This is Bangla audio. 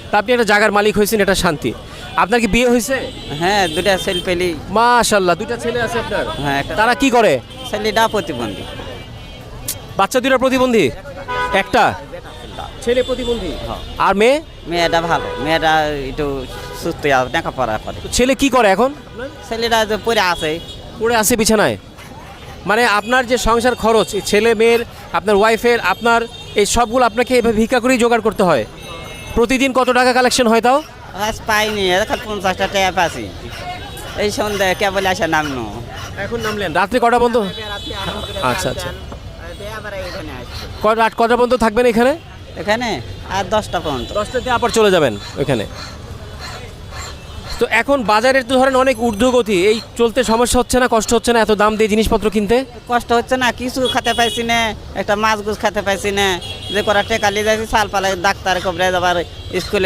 তা আপনি একটা জায়গার মালিক হয়েছেন, এটা শান্তি। আপনার কি বিয়ে হয়েছে? হ্যাঁ, দুটা ছেলে পেলি। মাশাআল্লাহ, দুইটা ছেলে আছে আপনার? হ্যাঁ, তারা কি করে? ছেলেটা প্রতিবন্ধী। বাচ্চা দুইটা প্রতিবন্ধী? একটা ছেলে প্রতিবন্ধী হ্যাঁ। আর মেয়ে? মেয়েটা ভালো, মেয়েটা একটু সুস্থ লেখাপড়া করে। তো ছেলে কি করে এখন? ছেলেটা যে পড়ে আছে। পড়ে আছে বিছানায়। মানে আপনার যে সংসার খরচ, এই ছেলে মেয়ের, আপনার ওয়াইফের, আপনার এই সবগুলো আপনাকে এভাবে ভিক্ষা করেই জোগাড় করতে হয়। প্রতিদিন কত টাকা কালেকশন হয় তাও? আজ পাইনি, খালি 50টা টাকা পাচ্ছি। এই সন্ধ্যে কেবল আসে নামনো। এখন নামলেন, রাত্রে কটা বন্ধ? আচ্ছা আচ্ছা, রাত কটা পর্যন্ত থাকবেন এখানে? এখানে আর 10টা পর্যন্ত। 10টাতে আবার চলে যাবেন ওইখানে। তো এখন বাজারের তো ধরেন অনেক ঊর্ধ্বগতি, এই চলতে সমস্যা হচ্ছে না, কষ্ট হচ্ছে না এত দাম দিয়ে জিনিসপত্র কিনতে? কষ্ট হচ্ছে না, কিছু খেতে পাইছি না, একটা মাছ গুছ খেতে পাইছি না, যে করা টেকা লিয়ে যাচ্ছি, সাল পালে ডাক্তার কবরে যাবার স্কুলে